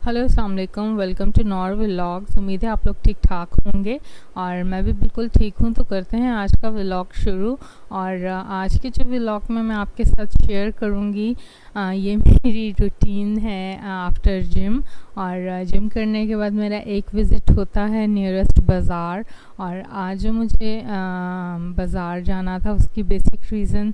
Hello अस्सलाम वालेकुम, welcome to nor vlogs. उम्मीद है आप लोग ठीक ठाक होंगे और मैं भी बिल्कुल ठीक हूँ। तो करते हैं आज का व्लॉग शुरू। और आज के जो व्लॉग में मैं आपके साथ शेयर करूँगी ये मेरी रूटीन है आफ्टर जिम। और जिम करने के बाद मेरा एक विज़िट होता है नियरेस्ट बाज़ार। और आज मुझे बाज़ार जाना था, उसकी बेसिक रीज़न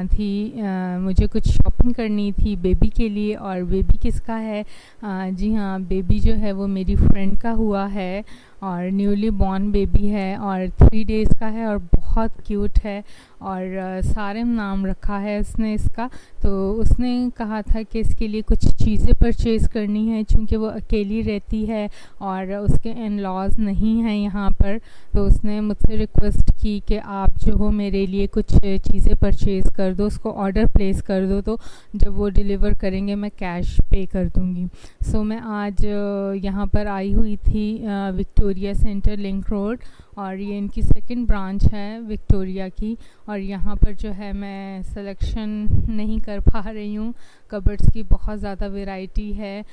थी मुझे कुछ शॉपिंग करनी थी बेबी के लिए। और बेबी किसका है? जी हाँ, बेबी जो है वो मेरी फ्रेंड का हुआ है और न्यूली बॉर्न बेबी है और 3 डेज़ का है और बहुत क्यूट है। और सारे नाम रखा है उसने इसका। तो उसने कहा था कि इसके लिए कुछ चीज़ें परचेज़ करनी है, चूँकि वो अकेली रहती है और उसके इन लॉज नहीं हैं यहाँ पर। तो उसने मुझसे रिक्वेस्ट की कि आप जो हो मेरे लिए कुछ चीज़ें परचेज़ कर दो, उसको ऑर्डर प्लेस कर दो, तो जब वो डिलीवर करेंगे मैं कैश पे कर दूँगी। सो मैं आज यहाँ पर आई हुई थी विक्टोरिया सेंटर लिंक रोड। और ये इनकी सेकंड ब्रांच है विक्टोरिया की। और यहाँ पर जो है मैं सिलेक्शन नहीं कर पा रही हूँ। कबर्ड्स की बहुत ज़्यादा वैरायटी है।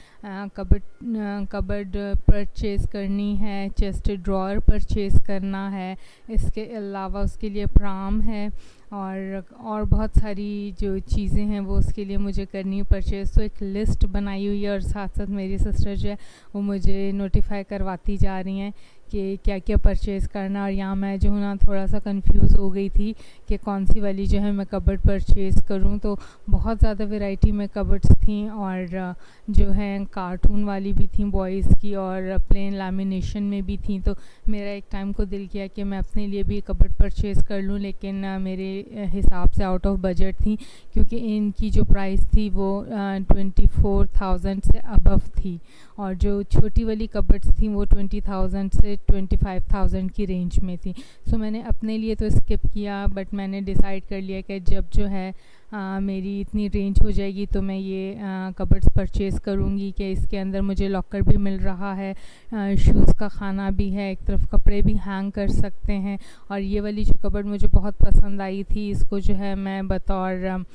कबर्ड परचेज़ करनी है, चेस्ट ड्रॉअर परचेज़ करना है, इसके अलावा उसके लिए प्राम है और बहुत सारी जो चीज़ें हैं वो उसके लिए मुझे करनी है परचेज़। तो एक लिस्ट बनाई हुई है और साथ साथ मेरी सिस्टर जो है वो मुझे नोटिफाई करवाती जा रही हैं कि क्या क्या परचेज़ करना। और यहाँ मैं जो हूँ ना थोड़ा सा कंफ्यूज हो गई थी कि कौन सी वाली जो है मैं कबर्ड परचेज़ करूँ। तो बहुत ज़्यादा वैरायटी में कबर्ड्स थी और जो है कार्टून वाली भी थी बॉयज़ की और प्लेन लैमिनेशन में भी थी। तो मेरा एक टाइम को दिल किया कि मैं अपने लिए भी कबर्ड परचेज़ कर लूँ, लेकिन मेरे हिसाब से आउट ऑफ बजट थी, क्योंकि इनकी जो प्राइस थी वो 24,000 से अबव थी और जो छोटी वाली कबर्ड्स थी वो 20,000 से 25,000 की रेंज में थी। सो मैंने अपने लिए तो स्किप किया, बट मैंने डिसाइड कर लिया कि जब जो है मेरी इतनी रेंज हो जाएगी तो मैं ये कबर्ड्स परचेज़ करूँगी कि इसके अंदर मुझे लॉकर भी मिल रहा है, शूज़ का खाना भी है, एक तरफ कपड़े भी हैंग कर सकते हैं। और ये वाली जो कबर्ड मुझे बहुत पसंद आई थी, इसको जो है मैं बतौर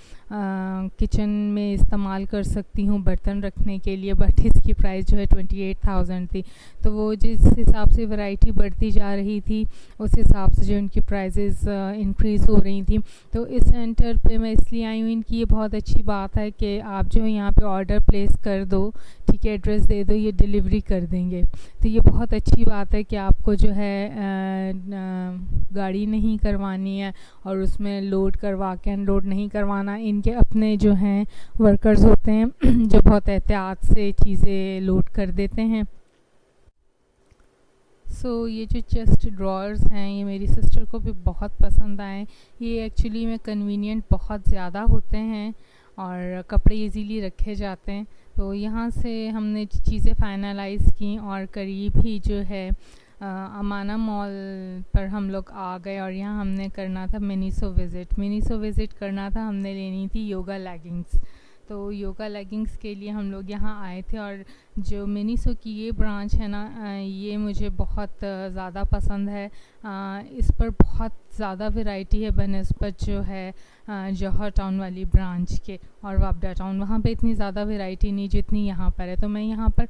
किचन में इस्तेमाल कर सकती हूँ बर्तन रखने के लिए, बट इसकी प्राइस जो है 28,000 थी। तो वो जिस हिसाब से वैरायटी बढ़ती जा रही थी उस हिसाब से जो इनकी प्राइसेस इंक्रीज़ हो रही थी। तो इस सेंटर पे मैं इसलिए आई हूँ, इनकी ये बहुत अच्छी बात है कि आप जो यहाँ पे ऑर्डर प्लेस कर दो, ठीक है, एड्रेस दे दो, ये डिलीवरी कर देंगे। तो ये बहुत अच्छी बात है कि आपको जो है गाड़ी नहीं करवानी है और उसमें लोड करवा के अनलोड नहीं करवाना। इनके अपने जो हैं वर्कर्स होते हैं जो बहुत एहतियात से चीज़ें लोड कर देते हैं। ये जो चेस्ट ड्रॉअर्स हैं ये मेरी सिस्टर को भी बहुत पसंद आए। ये एक्चुअली में कन्वीनियंट बहुत ज़्यादा होते हैं और कपड़े इजीली रखे जाते हैं। तो यहाँ से हमने चीज़ें फाइनलाइज़ की और करीब ही जो है अमाना मॉल पर हम लोग आ गए और यहाँ हमने करना था मिनीसो विज़िट करना था। हमने लेनी थी योगा लेगिंग्स। तो योगा लेगिंग्स के लिए हम लोग यहाँ आए थे। और जो मिनीसो की ये ब्रांच है ना, ये मुझे बहुत ज़्यादा पसंद है। इस पर बहुत ज़्यादा वैरायटी है बनस्पत जो है जौहर टाउन वाली ब्रांच के और वापडा टाउन, वहाँ पे इतनी ज़्यादा वैरायटी नहीं जितनी यहाँ पर है। तो मैं यहाँ पर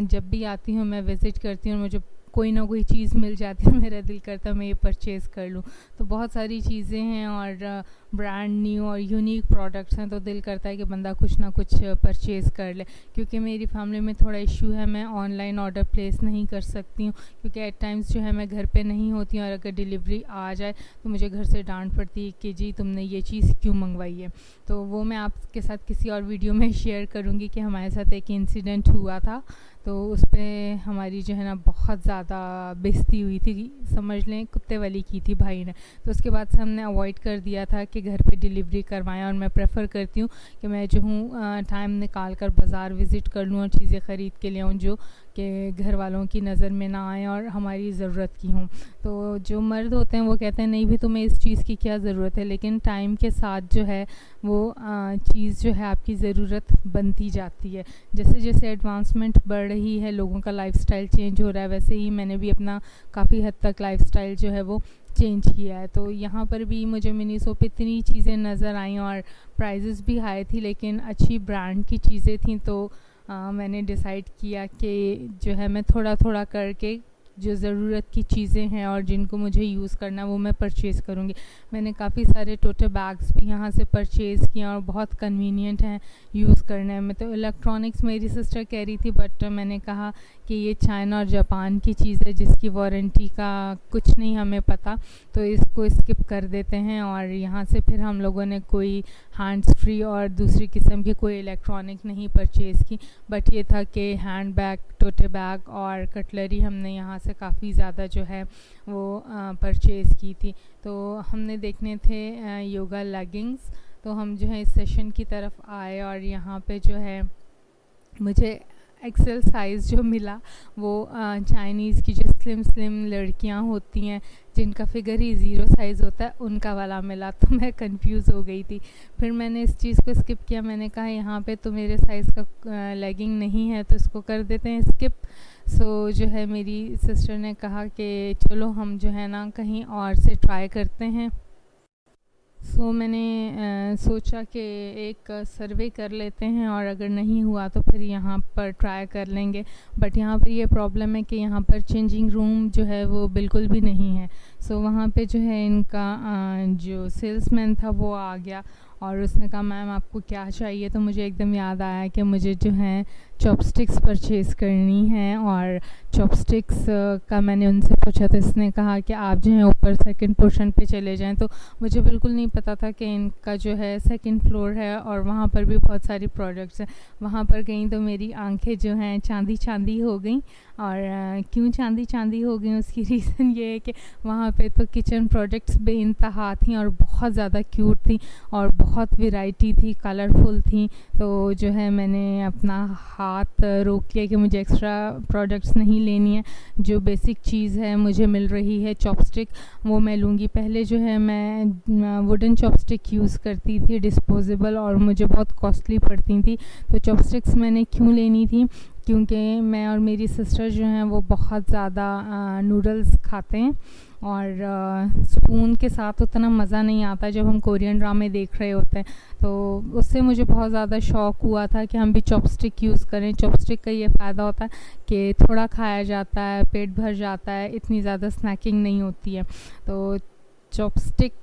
जब भी आती हूँ मैं विज़िट करती हूँ, मुझे कोई ना कोई चीज़ मिल जाती है, मेरा दिल करता है मैं ये परचेज़ कर लूँ। तो बहुत सारी चीज़ें हैं और ब्रांड न्यू और यूनिक प्रोडक्ट्स हैं, तो दिल करता है कि बंदा कुछ ना कुछ परचेज़ कर ले। क्योंकि मेरी फैमिली में थोड़ा इशू है, मैं ऑनलाइन ऑर्डर प्लेस नहीं कर सकती हूँ, क्योंकि एट टाइम्स जो है मैं घर पे नहीं होती हूँ और अगर डिलीवरी आ जाए तो मुझे घर से डांट पड़ती है कि जी तुमने ये चीज़ क्यों मंगवाई है। तो वो मैं आपके साथ किसी और वीडियो में शेयर करूँगी कि हमारे साथ एक इंसिडेंट हुआ था। तो उस पर हमारी जो है ना बहुत ज़्यादा बेइज्जती हुई थी, समझ लें कुत्ते वाली की थी भाई ने। तो उसके बाद से हमने अवॉइड कर दिया था कि घर पे डिलीवरी करवाएं। और मैं प्रेफर करती हूँ कि मैं जो हूँ टाइम निकाल कर बाज़ार विज़िट कर लूँ और चीज़ें ख़रीद के ले आऊँ जो कि घर वालों की नज़र में ना आए और हमारी ज़रूरत की हों। तो जो मर्द होते हैं वो कहते हैं नहीं भी तुम्हें इस चीज़ की क्या ज़रूरत है, लेकिन टाइम के साथ जो है वो चीज़ जो है आपकी ज़रूरत बनती जाती है। जैसे जैसे एडवांसमेंट बढ़ रही है, लोगों का लाइफस्टाइल चेंज हो रहा है, वैसे ही मैंने भी अपना काफ़ी हद तक लाइफस्टाइल जो है वो चेंज किया है। तो यहाँ पर भी मुझे मिनीसो पे इतनी चीज़ें नज़र आईं और प्राइजेस भी हाई थी, लेकिन अच्छी ब्रांड की चीज़ें थी। तो मैंने डिसाइड किया कि जो है मैं थोड़ा थोड़ा करके जो ज़रूरत की चीज़ें हैं और जिनको मुझे यूज़ करना वो मैं परचेज़ करूँगी। मैंने काफ़ी सारे टोटे बैग्स भी यहाँ से परचेज़ किए और बहुत कन्वीनियंट हैं यूज़ करने में। तो इलेक्ट्रॉनिक्स मेरी सिस्टर कह रही थी, बट मैंने कहा कि ये चाइना और जापान की चीज़ है जिसकी वारंटी का कुछ नहीं हमें पता, तो इसको स्किप कर देते हैं। और यहाँ से फिर हम लोगों ने कोई हैंड्स फ्री और दूसरी किस्म की कोई इलेक्ट्रॉनिक नहीं परचेज़ की, बट ये था कि हैंड बैग, टोटे बैग और कटलरी हमने यहाँ से काफ़ी ज़्यादा जो है वो परचेज़ की थी। तो हमने देखने थे योगा लेगिंग्स, तो हम जो है इस सेशन की तरफ आए और यहाँ पे जो है मुझे एक्सेल साइज़ जो मिला वो चाइनीज़ की जो स्लिम स्लिम लड़कियां होती हैं जिनका फिगर ही 0 साइज़ होता है उनका वाला मिला। तो मैं कंफ्यूज हो गई थी। फिर मैंने इस चीज़ को स्किप किया। मैंने कहा यहाँ पे तो मेरे साइज़ का लेगिंग नहीं है, तो इसको कर देते हैं स्किप। सो जो है मेरी सिस्टर ने कहा कि चलो हम जो है ना कहीं और से ट्राई करते हैं। सो मैंने सोचा कि एक सर्वे कर लेते हैं और अगर नहीं हुआ तो फिर यहाँ पर ट्राई कर लेंगे। बट यहाँ पर ये प्रॉब्लम है कि यहाँ पर चेंजिंग रूम जो है वो बिल्कुल भी नहीं है। सो वहाँ पे जो है इनका जो सेल्समैन था वो आ गया और उसने कहा मैम आपको क्या चाहिए। तो मुझे एकदम याद आया कि मुझे जो है चॉपस्टिक्स परचेज़ करनी है। और चॉपस्टिक्स का मैंने उनसे पूछा तो इसने कहा कि आप जो है ऊपर सेकंड पोर्शन पे चले जाएं। तो मुझे बिल्कुल नहीं पता था कि इनका जो है सेकंड फ्लोर है और वहाँ पर भी बहुत सारी प्रोडक्ट्स हैं। वहाँ पर गई तो मेरी आंखें जो हैं चांदी चांदी हो गई। और क्यों चांदी चांदी हो गई उसकी रीज़न ये है कि वहाँ पे तो किचन प्रोडक्ट्स बेइंतहा थी और बहुत ज़्यादा क्यूट थी और बहुत वैरायटी थी, कलरफुल थी। तो जो है मैंने अपना हाथ रोक लिया कि मुझे एक्स्ट्रा प्रोडक्ट्स नहीं लेनी है। जो बेसिक चीज़ है मुझे मिल रही है चॉपस्टिक, वो मैं लूँगी। पहले जो है मैं वुडन चॉपस्टिक यूज़ करती थी डिस्पोजेबल, और मुझे बहुत कॉस्टली पड़ती थी। तो चॉपस्टिक्स मैंने क्यों लेनी थी, क्योंकि मैं और मेरी सिस्टर जो हैं वो बहुत ज़्यादा नूडल्स खाते हैं और स्पून के साथ उतना मज़ा नहीं आता जब हम कोरियन ड्रामे देख रहे होते हैं। तो उससे मुझे बहुत ज़्यादा शौक़ हुआ था कि हम भी चॉपस्टिक यूज़ करें। चॉपस्टिक का ये फ़ायदा होता है कि थोड़ा खाया जाता है, पेट भर जाता है, इतनी ज़्यादा स्नैकिंग नहीं होती है। तो चॉपस्टिक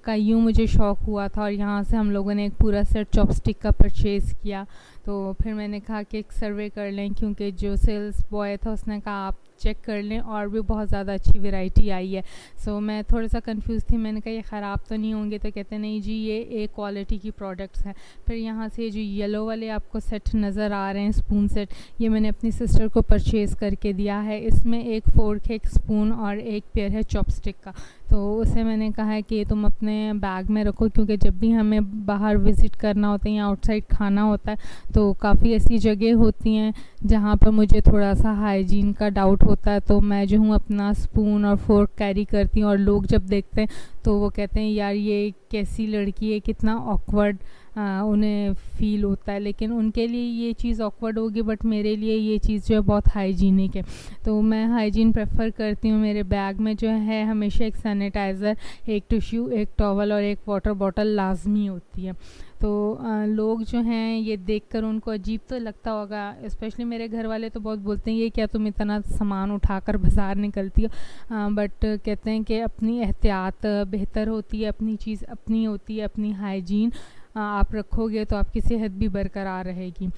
का यूँ मुझे शौक़ हुआ था और यहाँ से हम लोगों ने एक पूरा सेट चॉपस्टिक का परचेज़ किया। तो फिर मैंने कहा कि एक सर्वे कर लें, क्योंकि जो सेल्स बॉय था उसने कहा आप चेक कर लें और भी बहुत ज़्यादा अच्छी वैरायटी आई है। सो मैं थोड़ा सा कंफ्यूज थी। मैंने कहा ये ख़राब तो नहीं होंगे, तो कहते नहीं जी ये एक क्वालिटी की प्रोडक्ट्स हैं। फिर यहाँ से जो येलो वाले आपको सेट नज़र आ रहे हैं स्पून सेट, ये मैंने अपनी सिस्टर को परचेज़ करके दिया है। इसमें एक फोर्क, एक स्पून और एक पेयर है चॉपस्टिक का। तो उसे मैंने कहा है कि तुम अपने बैग में रखो, क्योंकि जब भी हमें बाहर विज़िट करना होता है या आउटसाइड खाना होता है तो काफ़ी ऐसी जगह होती हैं जहाँ पर मुझे थोड़ा सा हाइजीन का डाउट होता है। तो मैं जो हूँ अपना स्पून और फोर्क कैरी करती हूँ और लोग जब देखते हैं तो वो कहते हैं यार ये कैसी लड़की है, कितना ऑकवर्ड उन्हें फ़ील होता है। लेकिन उनके लिए ये चीज़ ऑकवर्ड होगी, बट मेरे लिए ये चीज़ जो है बहुत हाइजीनिक है। तो मैं हाइजीन प्रेफर करती हूँ। मेरे बैग में जो है हमेशा एक सैनिटाइज़र, एक टिश्यू, एक टॉवल और एक वाटर बॉटल लाजमी होती है। तो लोग जो हैं ये देखकर उनको अजीब तो लगता होगा, स्पेशली मेरे घर वाले तो बहुत बोलते हैं ये क्या तुम इतना सामान उठाकर बाज़ार निकलती हो। बट कहते हैं कि अपनी एहतियात बेहतर होती है, अपनी चीज़ अपनी होती है, अपनी हाइजीन आप रखोगे तो आपकी सेहत भी बरकरार रहेगी।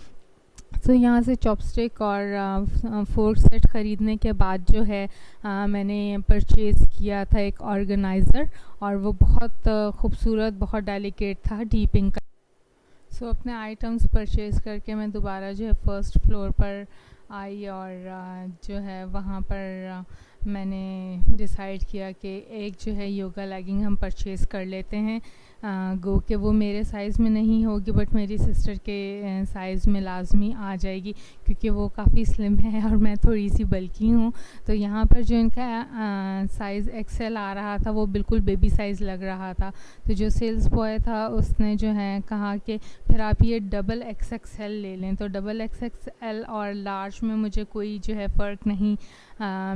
तो यहाँ से चॉपस्टिक और फोर्क सेट ख़रीदने के बाद जो है मैंने परचेज़ किया था एक ऑर्गेनाइज़र, और वो बहुत ख़ूबसूरत, बहुत डेलिकेट था, डीप पिंक का। सो अपने आइटम्स परचेज़ करके मैं दोबारा जो है फर्स्ट फ्लोर पर आई और जो है वहाँ पर मैंने डिसाइड किया कि एक जो है योगा लेगिंग हम परचेज़ कर लेते हैं। गो के वो मेरे साइज़ में नहीं होगी, बट मेरी सिस्टर के साइज़ में लाजमी आ जाएगी, क्योंकि वो काफ़ी स्लिम है और मैं थोड़ी सी बल्की हूँ। तो यहाँ पर जो इनका साइज़ एक्सेल आ रहा था वो बिल्कुल बेबी साइज़ लग रहा था। तो जो सेल्स बॉय था उसने जो है कहा कि फिर आप ये डबल XXL ले लें। तो डबल XXL और लार्ज में मुझे कोई जो है फ़र्क नहीं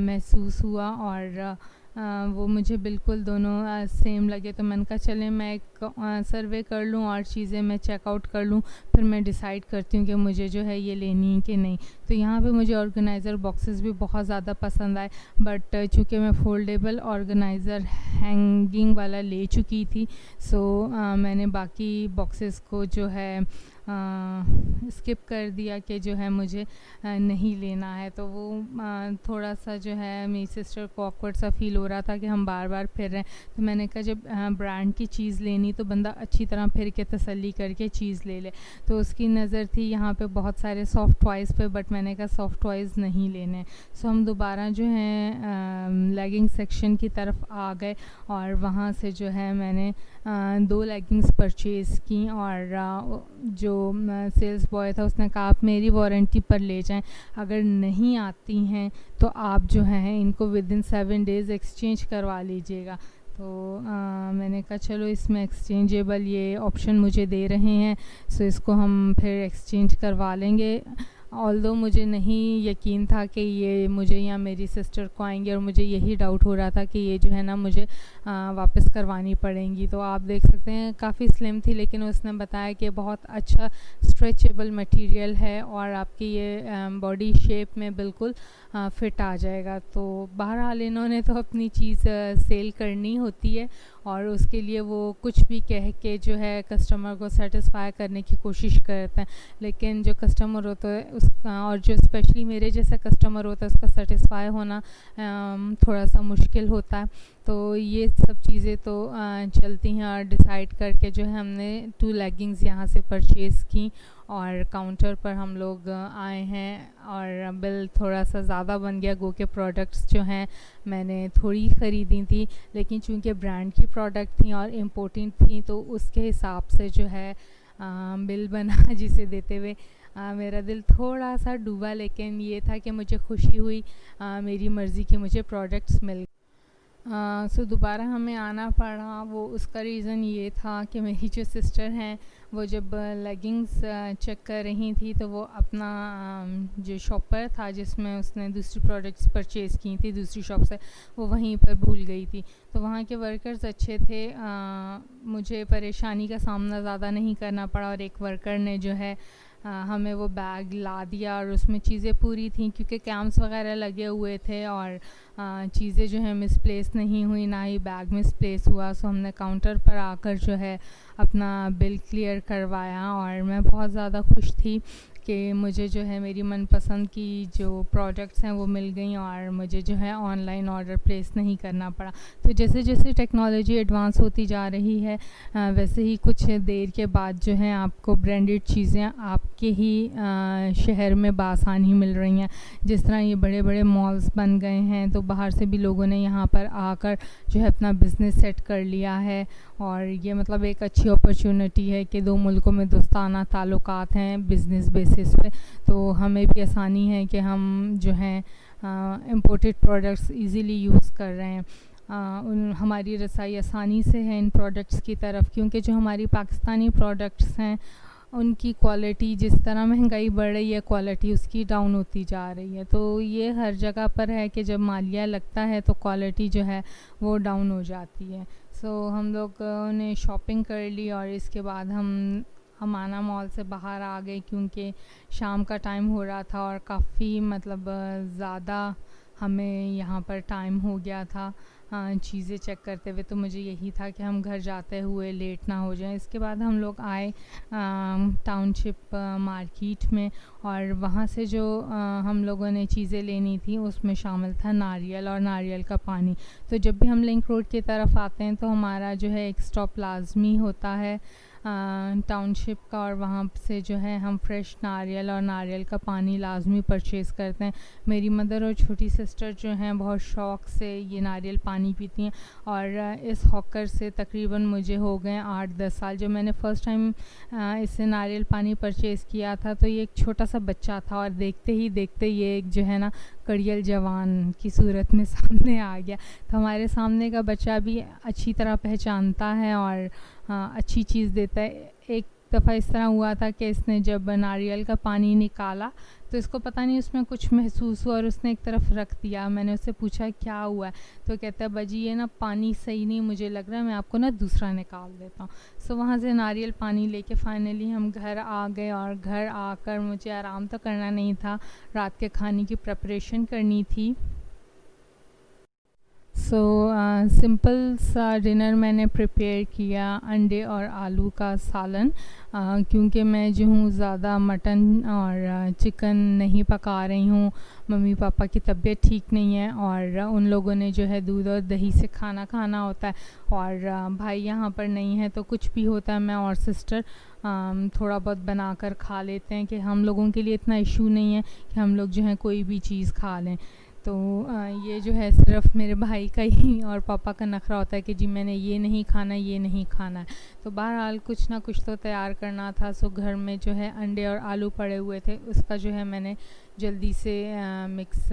महसूस हुआ। और वो मुझे बिल्कुल दोनों सेम लगे, तो मैंने कहा चले मैं एक सर्वे कर लूँ और चीज़ें मैं चेकआउट कर लूँ, फिर मैं डिसाइड करती हूँ कि मुझे जो है ये लेनी है कि नहीं। तो यहाँ पे मुझे ऑर्गेनाइज़र बॉक्सेस भी बहुत ज़्यादा पसंद आए, बट चूँकि मैं फोल्डेबल ऑर्गेनाइज़र हैंगिंग वाला ले चुकी थी, सो मैंने बाकी बॉक्सेस को जो है स्किप कर दिया कि जो है मुझे नहीं लेना है। तो वो थोड़ा सा जो है मेरी सिस्टर को ऑकवर्ड सा फील हो रहा था कि हम बार बार फिर रहे हैं। तो मैंने कहा जब ब्रांड की चीज़ लेनी तो बंदा अच्छी तरह फिर के तसल्ली करके चीज़ ले ले। तो उसकी नज़र थी यहाँ पे बहुत सारे सॉफ्ट टॉयज़ पे, बट मैंने कहा सॉफ्ट टॉयज़ नहीं लेने। सो हम दोबारा जो है लेगिंग सेक्शन की तरफ आ गए और वहाँ से जो है मैंने 2 लेगिंग्स परचेज़ की, और जो सेल्स बॉय था उसने कहा आप मेरी वारंटी पर ले जाएं, अगर नहीं आती हैं तो आप जो है इनको विदिन 7 डेज़ एक्सचेंज करवा लीजिएगा। तो मैंने कहा चलो इसमें एक्सचेंजेबल ये ऑप्शन मुझे दे रहे हैं, सो इसको हम फिर एक्सचेंज करवा लेंगे। ऑल्दो मुझे नहीं यकीन था कि ये मुझे या मेरी सिस्टर को आएंगे, और मुझे यही डाउट हो रहा था कि ये जो है ना मुझे वापस करवानी पड़ेंगी। तो आप देख सकते हैं काफ़ी स्लिम थी, लेकिन उसने बताया कि बहुत अच्छा स्ट्रेचेबल मटेरियल है और आपकी ये बॉडी शेप में बिल्कुल फ़िट आ जाएगा। तो बहरहाल इन्होंने तो अपनी चीज़ सेल करनी होती है, और उसके लिए वो कुछ भी कह के जो है कस्टमर को सेटिस्फाई करने की कोशिश करते हैं। लेकिन जो कस्टमर होता है उसका, और जो स्पेशली मेरे जैसा कस्टमर होता है, उसका सेटिस्फाई होना थोड़ा सा मुश्किल होता है। तो ये सब चीज़ें तो चलती हैं, और डिसाइड करके जो है हमने 2 लेगिंग्स यहाँ से परचेज़ की, और काउंटर पर हम लोग आए हैं, और बिल थोड़ा सा ज़्यादा बन गया। गो के प्रोडक्ट्स जो हैं मैंने थोड़ी ख़रीदी थी, लेकिन चूँकि ब्रांड की प्रोडक्ट थी और इम्पोर्टेंट थी, तो उसके हिसाब से जो है बिल बना जिसे देते हुए मेरा दिल थोड़ा सा डूबा। लेकिन ये था कि मुझे खुशी हुई, मेरी मर्ज़ी की मुझे प्रोडक्ट्स मिल। सो दोबारा हमें आना पड़ा। वो उसका रीज़न ये था कि मेरी जो सिस्टर हैं वो जब लेगिंग्स चेक कर रही थी, तो वो अपना जो शॉपर था जिसमें उसने दूसरी प्रोडक्ट्स परचेज़ की थी दूसरी शॉप से, वो वहीं पर भूल गई थी। तो वहाँ के वर्कर्स अच्छे थे, मुझे परेशानी का सामना ज़्यादा नहीं करना पड़ा, और एक वर्कर ने जो है हमें वो बैग ला दिया, और उसमें चीज़ें पूरी थी क्योंकि कैम्प्स वगैरह लगे हुए थे, और चीज़ें जो है मिसप्लेस नहीं हुई, ना ही बैग मिसप्लेस हुआ। सो हमने काउंटर पर आकर जो है अपना बिल क्लियर करवाया, और मैं बहुत ज़्यादा खुश थी कि मुझे जो है मेरी मनपसंद की जो प्रोडक्ट्स हैं वो मिल गई, और मुझे जो है ऑनलाइन ऑर्डर प्लेस नहीं करना पड़ा। तो जैसे जैसे टेक्नोलॉजी एडवांस होती जा रही है, वैसे ही कुछ देर के बाद जो है आपको ब्रांडेड चीज़ें आपके ही शहर में बासानी मिल रही हैं। जिस तरह ये बड़े बड़े मॉल्स बन गए हैं, तो बाहर से भी लोगों ने यहाँ पर आकर जो है अपना बिज़नेस सेट कर लिया है, और ये मतलब एक अच्छी अपॉर्चुनिटी है कि 2 मुल्कों में दोस्ताना ताल्लुकात हैं बिज़नेस बेसिस पे। तो हमें भी आसानी है कि हम जो हैं इम्पोर्टेड प्रोडक्ट्स इजीली यूज़ कर रहे हैं। हमारी रसाई आसानी से है इन प्रोडक्ट्स की तरफ, क्योंकि जो हमारी पाकिस्तानी प्रोडक्ट्स हैं उनकी क्वालिटी, जिस तरह महंगाई बढ़ रही है क्वालिटी उसकी डाउन होती जा रही है। तो ये हर जगह पर है कि जब मालिया लगता है तो क्वालिटी जो है वो डाउन हो जाती है। सो हम लोग ने शॉपिंग कर ली, और इसके बाद हम अमाना मॉल से बाहर आ गए, क्योंकि शाम का टाइम हो रहा था और काफ़ी मतलब ज़्यादा हमें यहाँ पर टाइम हो गया था चीज़ें चेक करते हुए। तो मुझे यही था कि हम घर जाते हुए लेट ना हो जाएं। इसके बाद हम लोग आए टाउनशिप मार्केट में, और वहाँ से जो हम लोगों ने चीज़ें लेनी थी उसमें शामिल था नारियल और नारियल का पानी। तो जब भी हम लिंक रोड की तरफ आते हैं तो हमारा जो है एक स्टॉप लाजमी होता है टाउनशिप का, और वहाँ से जो है हम फ्रेश नारियल और नारियल का पानी लाजमी परचेज़ करते हैं। मेरी मदर और छोटी सिस्टर जो हैं बहुत शौक़ से ये नारियल पानी पीती हैं, और इस हॉकर से तकरीबन मुझे हो गए 8-10 साल। जब मैंने फ़र्स्ट टाइम इससे नारियल पानी परचेज़ किया था तो ये एक छोटा सा बच्चा था, और देखते ही देखते ये एक जो है ना कड़ियल जवान की सूरत में सामने आ गया। तो हमारे सामने का बच्चा भी अच्छी तरह पहचानता है और अच्छी चीज़ देता है। एक दफ़ा इस तरह हुआ था कि इसने जब नारियल का पानी निकाला तो इसको पता नहीं उसमें कुछ महसूस हुआ और उसने एक तरफ रख दिया। मैंने उससे पूछा क्या हुआ है, तो कहता है बाजी ये ना पानी सही नहीं मुझे लग रहा है, मैं आपको ना दूसरा निकाल देता हूँ। सो वहाँ से नारियल पानी लेके फाइनली हम घर आ गए और घर आकर मुझे आराम तो करना नहीं था, रात के खाने की प्रिपरेशन करनी थी। सो सिंपल सा डिनर मैंने प्रिपेयर किया, अंडे और आलू का सालन, क्योंकि मैं जो हूँ ज़्यादा मटन और चिकन नहीं पका रही हूँ। मम्मी पापा की तबीयत ठीक नहीं है और उन लोगों ने जो है दूध और दही से खाना खाना होता है और भाई यहाँ पर नहीं है, तो कुछ भी होता है मैं और सिस्टर थोड़ा बहुत बनाकर खा लेते हैं कि हम लोगों के लिए इतना इशू नहीं है कि हम लोग जो है कोई भी चीज़ खा लें। तो ये जो है सिर्फ मेरे भाई का ही और पापा का नखरा होता है कि जी मैंने ये नहीं खाना, ये नहीं खाना है। तो बहरहाल कुछ ना कुछ तो तैयार करना था। सो घर में जो है अंडे और आलू पड़े हुए थे, उसका जो है मैंने जल्दी से मिक्स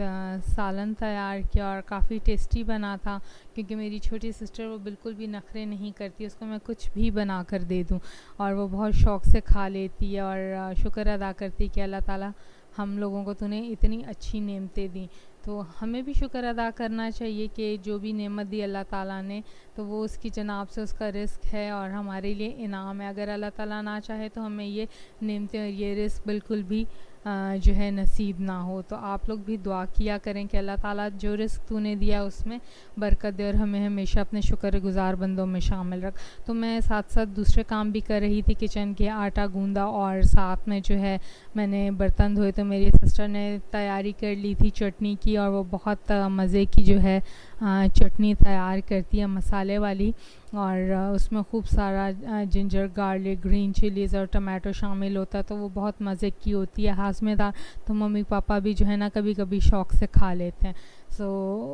सालन तैयार किया और काफ़ी टेस्टी बना था, क्योंकि मेरी छोटी सिस्टर वो बिल्कुल भी नखरे नहीं करती, उसको मैं कुछ भी बना कर दे दूँ और वो बहुत शौक़ से खा लेती है और शुक्र अदा करती है कि अल्लाह ताला हम लोगों को तूने इतनी अच्छी नेमतें दी। तो हमें भी शुक्र अदा करना चाहिए कि जो भी नेमत दी अल्लाह ताला ने, तो वो उसकी जनाब से उसका रिस्क है और हमारे लिए इनाम है। अगर अल्लाह ताला ना चाहे तो हमें ये नेमतें और ये रिस्क बिल्कुल भी जो है नसीब ना हो। तो आप लोग भी दुआ किया करें कि अल्लाह ताला जो रिस्क तूने दिया उसमें बरकत दे और हमें हमेशा अपने शुक्रगुजार बंदों में शामिल रख। तो मैं साथ साथ दूसरे काम भी कर रही थी, किचन के आटा गूंदा और साथ में जो है मैंने बर्तन धोए। तो मेरी सिस्टर ने तैयारी कर ली थी चटनी की और वो बहुत मज़े की जो है चटनी तैयार करती है मसाले वाली, और उसमें खूब सारा जिंजर गार्लिक ग्रीन चिलीज़ और टमाटो शामिल होता है, तो वो बहुत मज़े की होती है, हाज़मेदार। तो मम्मी पापा भी जो है ना कभी कभी शौक़ से खा लेते हैं। सो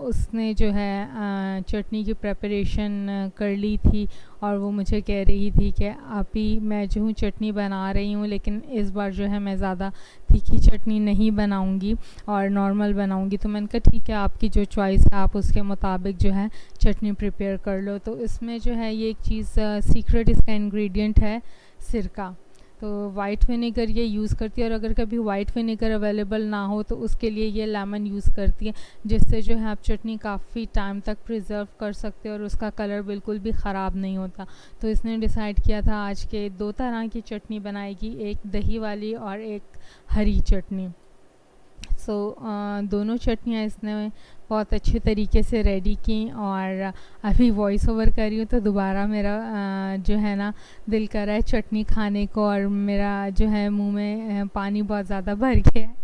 उसने जो है चटनी की प्रिपरेशन कर ली थी और वो मुझे कह रही थी कि आप ही मैं जो हूँ चटनी बना रही हूँ, लेकिन इस बार जो है मैं ज़्यादा तीखी चटनी नहीं बनाऊँगी और नॉर्मल बनाऊँगी। तो मैंने कहा ठीक है, आपकी जो चॉइस है आप उसके मुताबिक जो है चटनी प्रिपेयर कर लो। तो इसमें जो है ये एक चीज़ सीक्रेट इसका इंग्रेडिएंट है सिरका। तो वाइट विनेगर ये यूज़ करती है और अगर कभी वाइट विनेगर अवेलेबल ना हो तो उसके लिए ये लेमन यूज़ करती है, जिससे जो है आप चटनी काफ़ी टाइम तक प्रिजर्व कर सकते हो और उसका कलर बिल्कुल भी ख़राब नहीं होता। तो इसने डिसाइड किया था आज के 2 तरह की चटनी बनाएगी, एक दही वाली और एक हरी चटनी। सो दोनों चटनियाँ इसने बहुत अच्छे तरीके से रेडी की और अभी वॉइस ओवर कर रही हूँ तो दोबारा मेरा जो है ना दिल कर रहा है चटनी खाने को और मेरा जो है मुंह में पानी बहुत ज़्यादा भर गया है।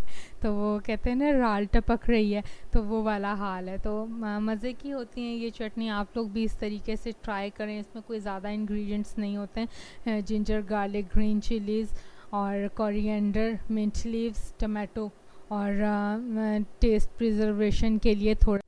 तो वो कहते हैं ना राल टपक रही है, तो वो वाला हाल है। तो मज़े की होती हैं ये चटनी, आप लोग भी इस तरीके से ट्राई करें। इसमें कोई ज़्यादा इंग्रेडिएंट्स नहीं होते हैं, जिंजर गार्लिक ग्रीन चिलीज़ और कोरिएंडर मिंट लीव्स टमाटो और टेस्ट प्रिजर्वेशन के लिए थोड़ा।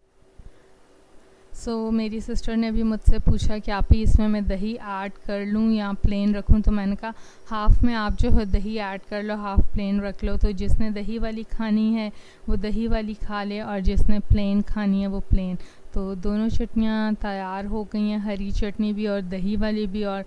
सो मेरी सिस्टर ने भी मुझसे पूछा कि आप ही इसमें मैं दही ऐड कर लूँ या प्लेन रखूँ, तो मैंने कहा हाफ़ में आप जो है दही ऐड कर लो, हाफ़ प्लेन रख लो। तो जिसने दही वाली खानी है वो दही वाली खा ले और जिसने प्लेन खानी है वो प्लेन। तो दोनों चटनियाँ तैयार हो गई हैं, हरी चटनी भी और दही वाली भी, और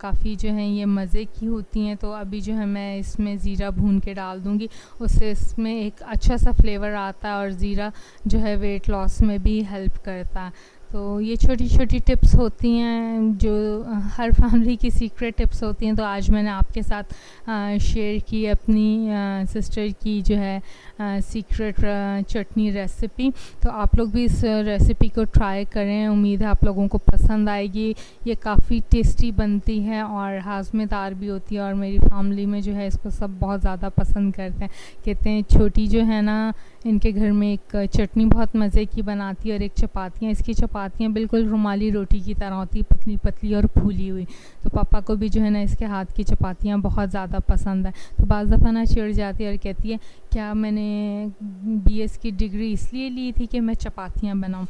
काफ़ी जो है ये मज़े की होती हैं। तो अभी जो है मैं इसमें ज़ीरा भून के डाल दूँगी, उससे इसमें एक अच्छा सा फ्लेवर आता है और ज़ीरा जो है वेट लॉस में भी हेल्प करता है। तो ये छोटी छोटी टिप्स होती हैं जो हर फैमिली की सीक्रेट टिप्स होती हैं। तो आज मैंने आपके साथ शेयर की अपनी सिस्टर की जो है सीक्रेट चटनी रेसिपी। तो आप लोग भी इस रेसिपी को ट्राई करें, उम्मीद है आप लोगों को पसंद आएगी। ये काफ़ी टेस्टी बनती है और हाज़मेदार भी होती है और मेरी फैमिली में जो है इसको सब बहुत ज़्यादा पसंद करते हैं। कहते हैं छोटी जो है ना इनके घर में एक चटनी बहुत मज़े की बनाती है और एक चपातियाँ, इसकी चपातियाँ बिल्कुल रुमाली रोटी की तरह होती, पतली पतली और फूली हुई। तो पापा को भी जो है ना इसके हाथ की चपातियाँ बहुत ज़्यादा पसंद है। तो बाज़ दफ़ा ना चिढ़ जाती है और कहती है क्या मैंने बीएस की डिग्री इसलिए ली थी कि मैं चपातियाँ बनाऊँ।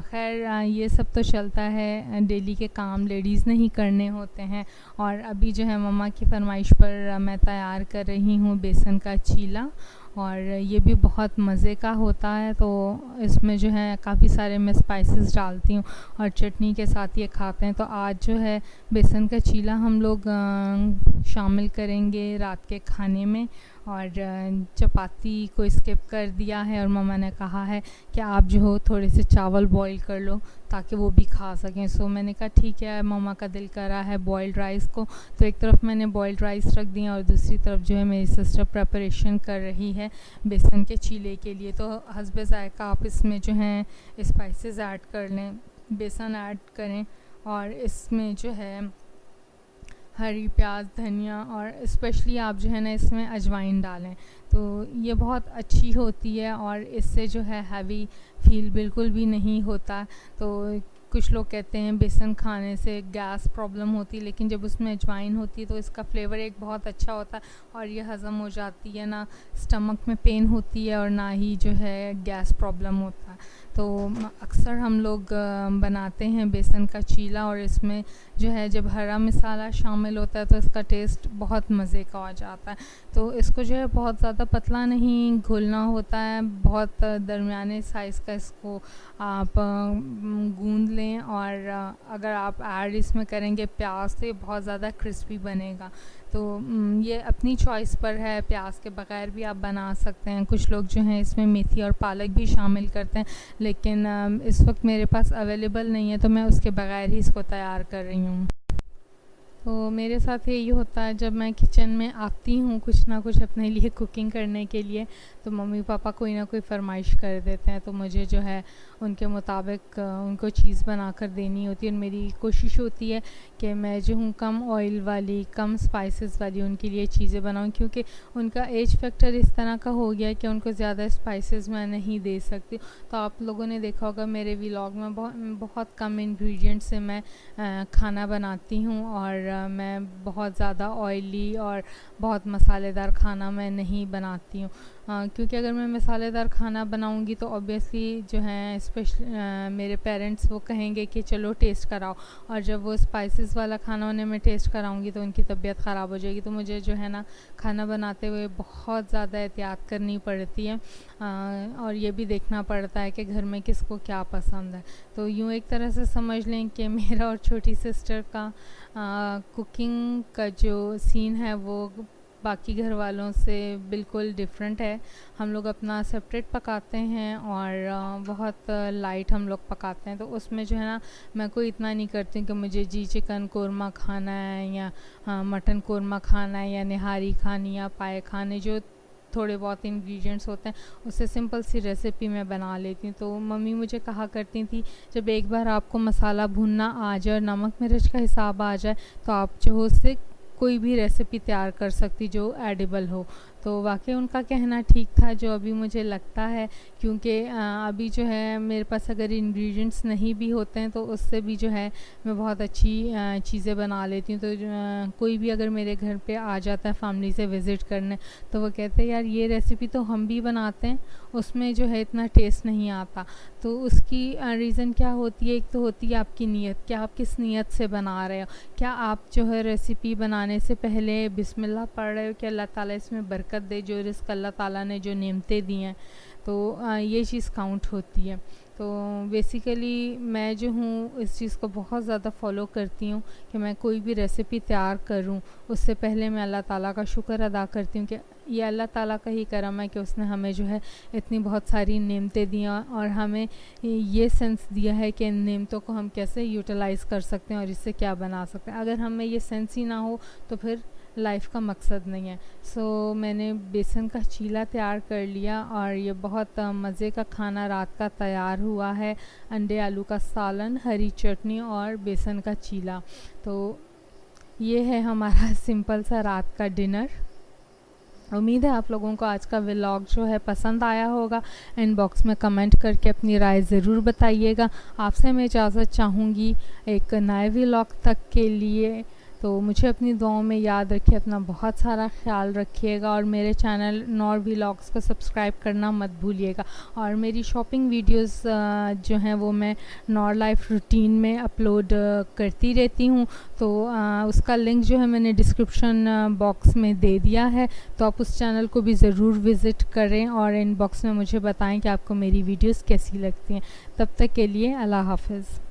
खैर ये सब तो चलता है, डेली के काम लेडीज़ नहीं करने होते हैं। और अभी जो है मम्मा की फरमाइश पर मैं तैयार कर रही हूँ बेसन का चीला, और ये भी बहुत मज़े का होता है। तो इसमें जो है काफ़ी सारे मैं स्पाइसेस डालती हूँ और चटनी के साथ ये खाते हैं। तो आज जो है बेसन का चीला हम लोग शामिल करेंगे रात के खाने में। और चपाती को स्किप कर दिया है और मम्मा ने कहा है कि आप जो हो थोड़े से चावल बॉईल कर लो ताकि वो भी खा सकें। सो मैंने कहा ठीक है, मम्मा का दिल कर रहा है बॉइल्ड राइस को, तो एक तरफ मैंने बॉइल्ड राइस रख दिया और दूसरी तरफ जो है मेरी सिस्टर प्रिपरेशन कर रही है बेसन के चीले के लिए। तो हस्बे ज़ायका आप इसमें जो है स्पाइसेस ऐड कर लें, बेसन ऐड करें और इसमें जो है हरी प्याज, धनिया और स्पेशली आप जो है ना इसमें अजवाइन डालें, तो ये बहुत अच्छी होती है और इससे जो है हैवी फील बिल्कुल भी नहीं होता। तो कुछ लोग कहते हैं बेसन खाने से गैस प्रॉब्लम होती है, लेकिन जब उसमें अजवाइन होती है तो इसका फ्लेवर एक बहुत अच्छा होता है और ये हज़म हो जाती है, ना स्टमक में पेन होती है और ना ही जो है गैस प्रॉब्लम होता है। तो अक्सर हम लोग बनाते हैं बेसन का चीला और इसमें जो है जब हरा मसाला शामिल होता है तो इसका टेस्ट बहुत मज़े का हो जाता है। तो इसको जो है बहुत ज़्यादा पतला नहीं घोलना होता है, बहुत दरमियाने साइज़ का इसको आप गूंद लें। और अगर आप ऐड इसमें करेंगे प्याज तो ये बहुत ज़्यादा क्रिस्पी बनेगा। तो ये अपनी चॉइस पर है, प्याज के बगैर भी आप बना सकते हैं। कुछ लोग जो हैं इसमें मेथी और पालक भी शामिल करते हैं, लेकिन इस वक्त मेरे पास अवेलेबल नहीं है तो मैं उसके बगैर ही इसको तैयार कर रही हूँ। तो मेरे साथ यही होता है जब मैं किचन में आती हूँ कुछ ना कुछ अपने लिए कुकिंग करने के लिए, तो मम्मी पापा कोई ना कोई फरमाइश कर देते हैं, तो मुझे जो है उनके मुताबिक उनको चीज़ बना कर देनी होती है। और मेरी कोशिश होती है कि मैं जो हूँ कम ऑयल वाली, कम स्पाइसेस वाली उनके लिए चीज़ें बनाऊँ, क्योंकि उनका एज फैक्टर इस तरह का हो गया कि उनको ज़्यादा स्पाइसेस मैं नहीं दे सकती। तो आप लोगों ने देखा होगा मेरे व्लॉग में बहुत कम इंग्रेडिएंट्स से मैं खाना बनाती हूँ और मैं बहुत ज़्यादा ऑयली और बहुत मसालेदार खाना मैं नहीं बनाती हूँ, क्योंकि अगर मैं मसालेदार खाना बनाऊंगी तो ऑब्वियसली जो है स्पेशल मेरे पेरेंट्स वो कहेंगे कि चलो टेस्ट कराओ, और जब वो स्पाइसेस वाला खाना उन्हें मैं टेस्ट कराऊंगी तो उनकी तबीयत ख़राब हो जाएगी। तो मुझे जो है ना खाना बनाते हुए बहुत ज़्यादा एहतियात करनी पड़ती है और ये भी देखना पड़ता है कि घर में किसको क्या पसंद है। तो यूँ एक तरह से समझ लें कि मेरा और छोटी सिस्टर का कुकिंग का जो सीन है वो बाकी घर वालों से बिल्कुल डिफरेंट है। हम लोग अपना सेपरेट पकाते हैं और बहुत लाइट हम लोग पकाते हैं। तो उसमें जो है ना मैं कोई इतना नहीं करती हूँ कि मुझे चिकन कोरमा खाना है या मटन कोरमा खाना है या निहारी खानी या पाए खाने, जो थोड़े बहुत इंग्रेडिएंट्स होते हैं उससे सिंपल सी रेसिपी मैं बना लेती हूँ। तो मम्मी मुझे कहा करती थी जब एक बार आपको मसाला भूनना आ जाए और नमक मिर्च का हिसाब आ जाए तो आप जो हो उससे कोई भी रेसिपी तैयार कर सकती जो एडिबल हो। तो वाकई उनका कहना ठीक था, जो अभी मुझे लगता है, क्योंकि अभी जो है मेरे पास अगर इंग्रेडिएंट्स नहीं भी होते हैं तो उससे भी जो है मैं बहुत अच्छी चीज़ें बना लेती हूँ। तो कोई भी अगर मेरे घर पे आ जाता है फैमिली से विज़िट करने तो वो कहते हैं यार ये रेसिपी तो हम भी बनाते हैं, उसमें जो है इतना टेस्ट नहीं आता। तो उसकी रीज़न क्या होती है, एक तो होती है आपकी नीयत, क्या आप किस नीयत से बना रहे हो, क्या आप जो है रेसिपी बनाने से पहले बिस्मिल्लाह पढ़ रहे हो कि अल्लाह ताला इसमें बरकत दे, जो रिस्क अल्लाह ताला ने जो नेमतें दी हैं, तो ये चीज़ काउंट होती है। तो बेसिकली मैं जो हूँ इस चीज़ को बहुत ज़्यादा फॉलो करती हूँ कि मैं कोई भी रेसिपी तैयार करूँ उससे पहले मैं अल्लाह ताला का शुक्र अदा करती हूँ कि ये अल्लाह ताला का ही करम है कि उसने हमें जो है इतनी बहुत सारी नेमतें दी और हमें ये सेंस दिया है कि इन नेमतों को हम कैसे यूटिलाइज़ कर सकते हैं और इससे क्या बना सकते हैं। अगर हमें ये सेंस ही ना हो तो फिर लाइफ का मकसद नहीं है। सो मैंने बेसन का चीला तैयार कर लिया और ये बहुत मज़े का खाना रात का तैयार हुआ है। अंडे आलू का सालन, हरी चटनी और बेसन का चीला। तो ये है हमारा सिंपल सा रात का डिनर। उम्मीद है आप लोगों को आज का व्लॉग जो है पसंद आया होगा। इनबॉक्स में कमेंट करके अपनी राय ज़रूर बताइएगा। आपसे मैं इजाज़त चाहूँगी एक नए व्लॉग तक के लिए। तो मुझे अपनी दुआओं में याद रखिए, अपना बहुत सारा ख्याल रखिएगा और मेरे चैनल नॉर व्लॉग्स को सब्सक्राइब करना मत भूलिएगा। और मेरी शॉपिंग वीडियोस जो हैं वो मैं नॉर लाइफ रूटीन में अपलोड करती रहती हूँ, तो उसका लिंक जो है मैंने डिस्क्रिप्शन बॉक्स में दे दिया है, तो आप उस चैनल को भी ज़रूर विज़िट करें और इनबॉक्स में मुझे बताएं कि आपको मेरी वीडियोस कैसी लगती हैं। तब तक के लिए अल्लाह हाफ़िज़।